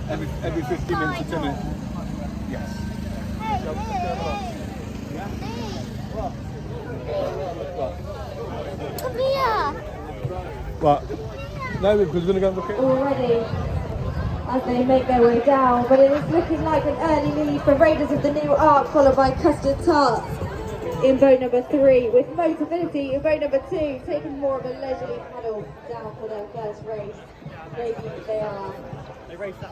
every 15 minutes to 10 minutes. Yes. Come here. What? No, because we're going to go and look at it. Already as they make their way down, but it is looking like an early lead for Raiders of the New Ark, followed by Custard Tarts in boat number 3, with Motability in boat number 2, taking more of a leisurely paddle down for their first race. Maybe they are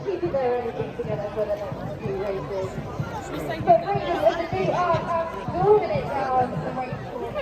keeping their energy together for the next few races. But Raiders of the New Ark are storming it down the race course.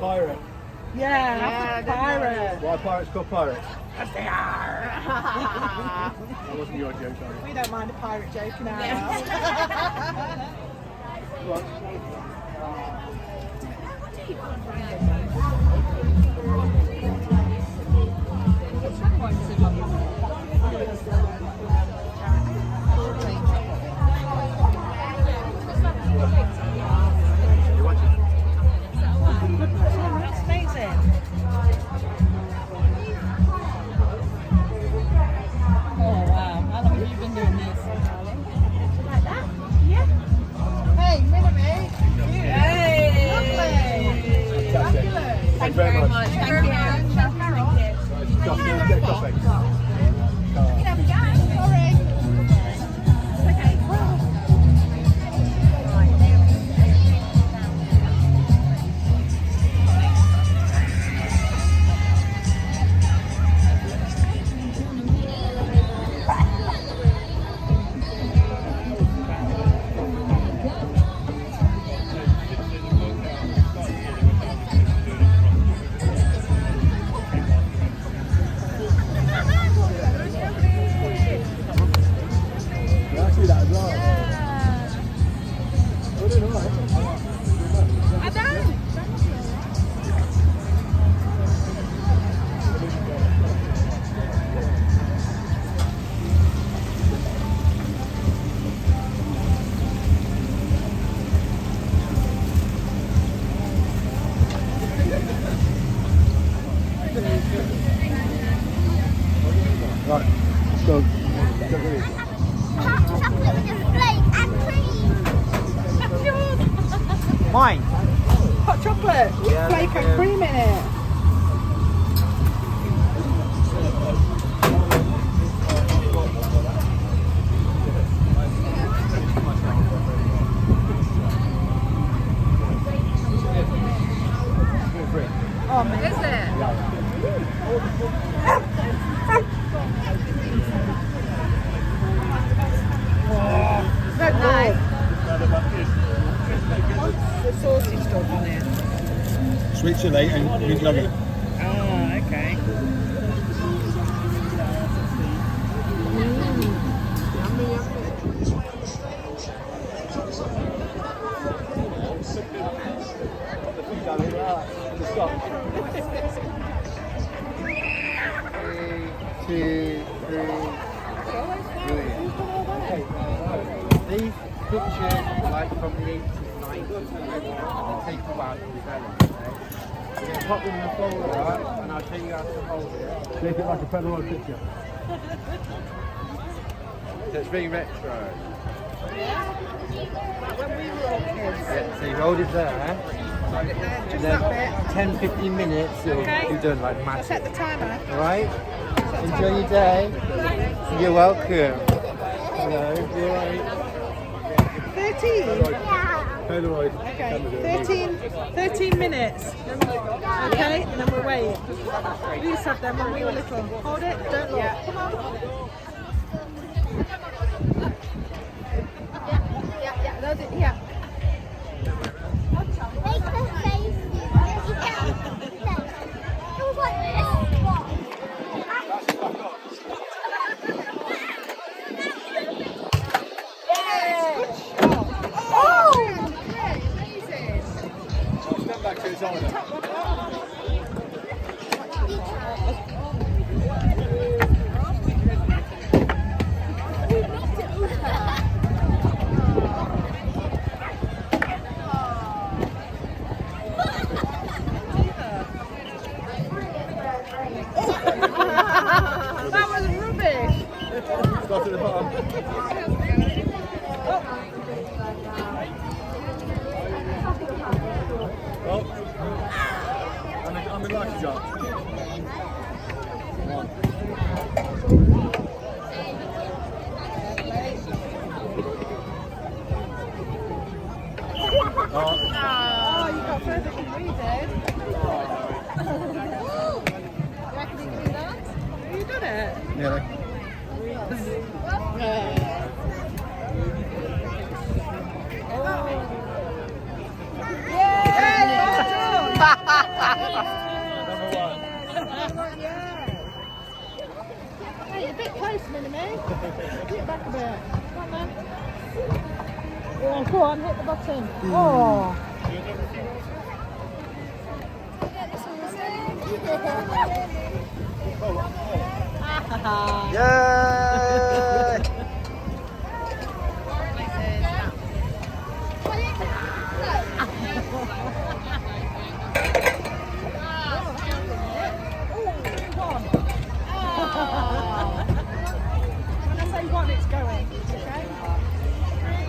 Pirate. Yeah, pirate. Why are pirates called pirates? Because they are. That wasn't your joke, sorry. We don't mind a pirate joke now. Thank you very much. Thank you. Get coffee. Right, let's go. Hot chocolate with a flake and cream. Mine. Hot chocolate with flake and cream in it. Oh, man. Is it? So nice. The saucy stuff on it. Sweet chili and pink nugget. Oh, okay. These pictures, like from the 80s, 90s, they take a while to develop. Okay? We're going to pop them in a folder and I'll show you how to hold it. Make it like a Polaroid picture. So it's very retro. When we were all kids. Yeah, so you hold it there. Just Then that bit. 10-15 minutes, it'll Okay. be done like I'll set the magic. timer. Alright? Enjoy your day. You're welcome. Hello, you alright? 13. How do I? Okay, 13 minutes. Okay, and then we'll wait. We used to have them when we were little. Hold it, don't look. Come on. Yeah, that's it, yeah. Make the face. It was like this. Stand back to his owner. That was rubbish. Start at the bottom. Oh. I'm in lucky job. One. Oh. Oh, you got further than we did. You reckon you can do that? You did it? Nearly. Number one. Hey, you're a bit close, Minnie. Get it back a bit. Come on, then. Oh, go on, hit the button. Oh. Yay! When I say one, it's going. Okay? 3.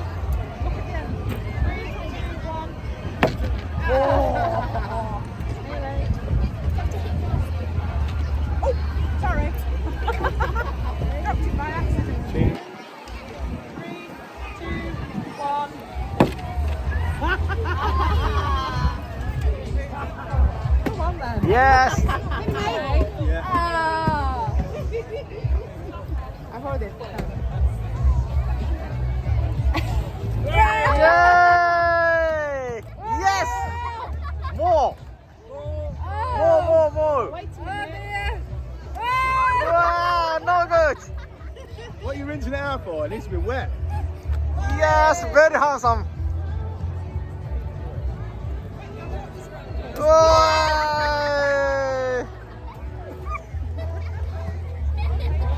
Look at the end. 3, 2, 1. Oh. Nearly. Oh, sorry. Dropped it by accident. 3, 2, 1. Come on then. Yes! I've heard it. Yay! Yes! More! More! Wait a minute. Wow, no good! What are you rinsing it out for? It needs to be wet. Yes, very handsome! Whoa!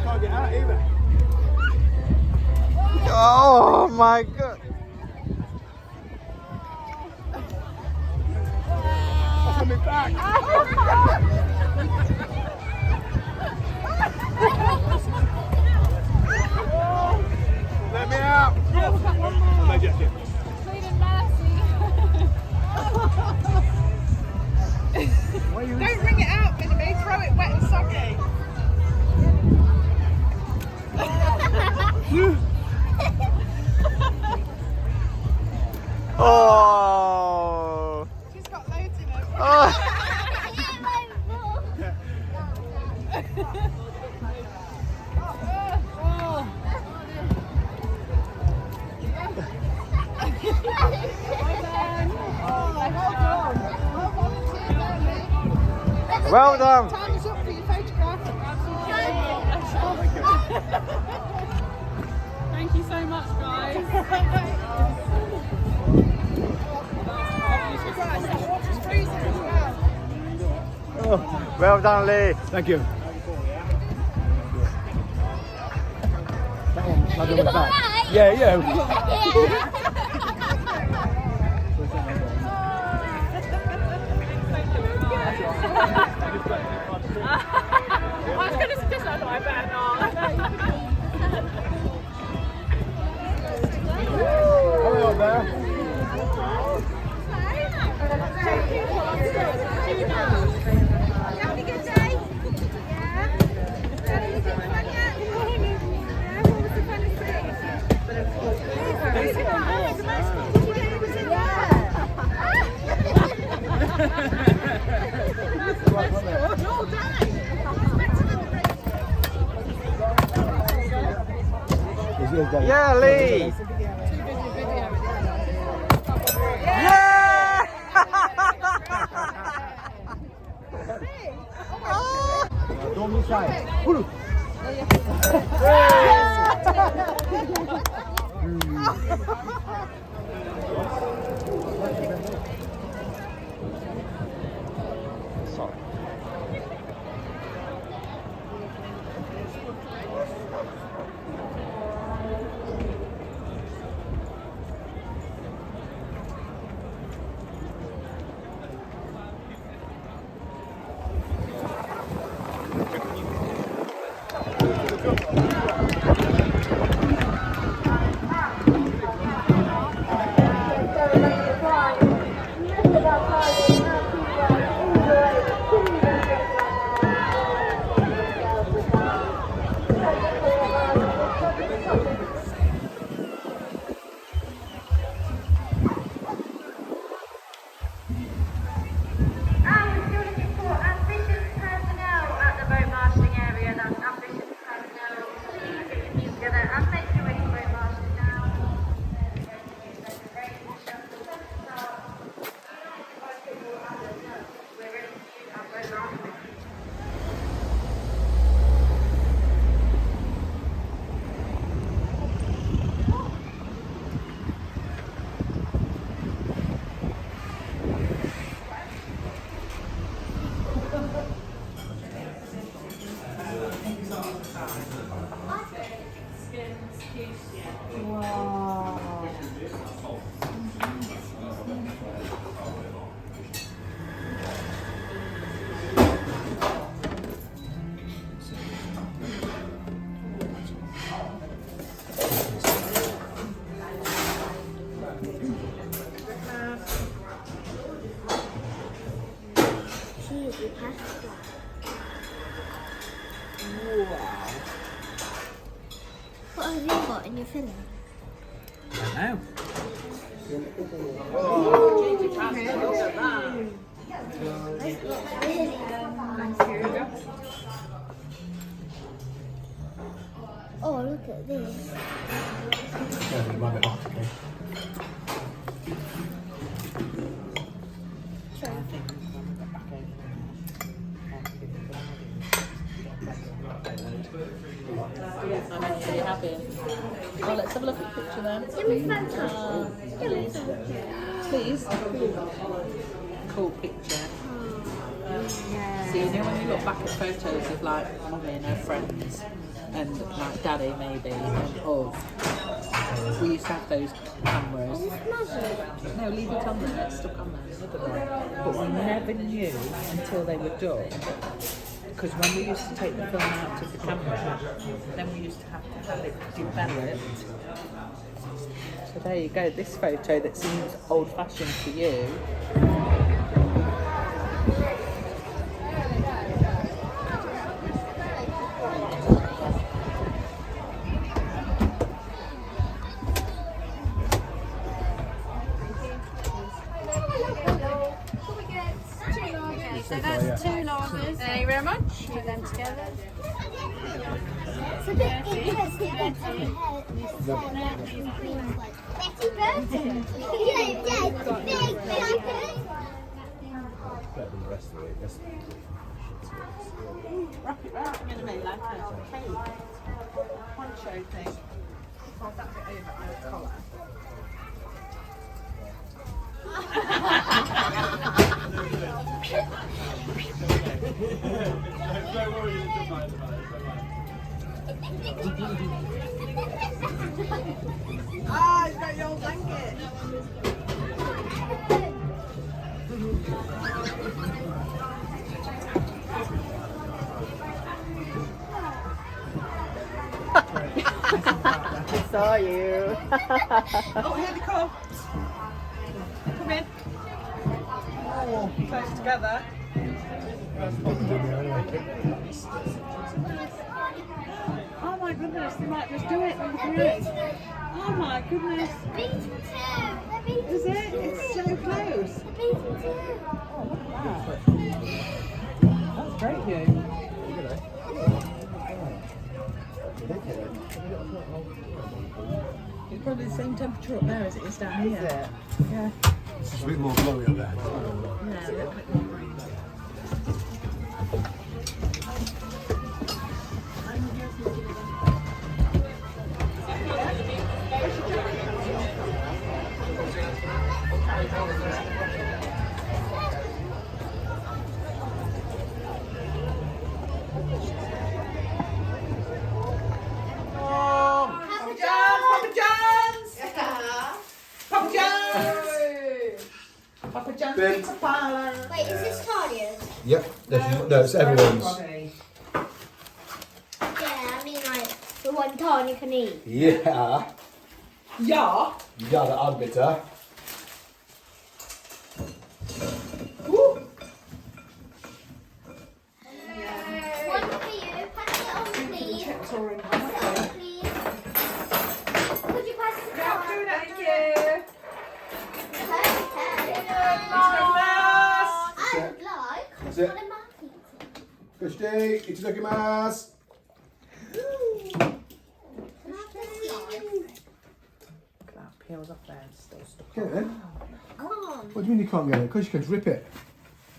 Can't get out either. Oh my god! That's on my back. Let me out. My jacket. Don't wring it out, Minnie. Throw it wet and soggy. Oh! She's got loads in her. Oh! Well done! Time is up for your photograph. Thank you so much, guys. Christ, that water's freezing as well. Well done, Lee! Thank you. That one, I'll do my back. Yeah, yeah. I was going to suggest I thought I better not. All day. Yeah, Lee! Yeah! Don't be shy. Pull. Sorry. Cheesy pasta. Wow. What have you got in your filling? Now. Oh, look at this. I'm really happy. Well, let's have a look at the picture then. It was fantastic. It was Please. Cool picture. So you know when you look back at photos of like mummy and her friends and like daddy maybe and us, we used to have those cameras. No, leave it on there, it's stuck on there. But we never knew until they were done. Because when we used to take the film out of the camera, then we used to have it developed. So there you go, this photo that seems old-fashioned to you. So that's 2 larges. Thank you very much. Put them together. It's a bit interesting that Betty Burton. Big Burton. Wrap it round. I'm going to make like a cake. Poncho thing. I'll wrap it over my collar. Ah, you've got your old blanket. I saw you. Oh, here they come. Come in. Oh, close together. Oh my goodness, they might just do it. Oh my goodness. Beaten too. They're beaten Is it? It's so close. They're beaten too. That's great, Hugh. It's probably the same temperature up there as it is down here. Yeah. It's a bit more glowy up there. Yeah, a little bit more green. Big. Wait, is this Talia's? Yep. No, it's everyone's. Yeah, I mean like the one Tanya can eat. Yeah. Yeah. Ja, de Anbieter. One for you. Pass it on, please. Pass it on, please. Could you pass it on? Thank you. Perfect. I would like That's it. one of my pizza. そして、いただきます。 Can I have this slice? That peels off there and still stuck. Get it then. Come on. What do you mean you can't get it? Because you can drip it.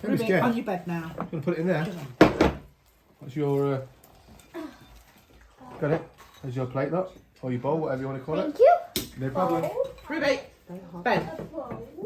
Don't be Rub it scared. on You your bed now. want to put it in there? That's your. Got it? There's your plate, look. Or your bowl, whatever you want to call it. Thank you. No problem. Ruby, bed. A bowl.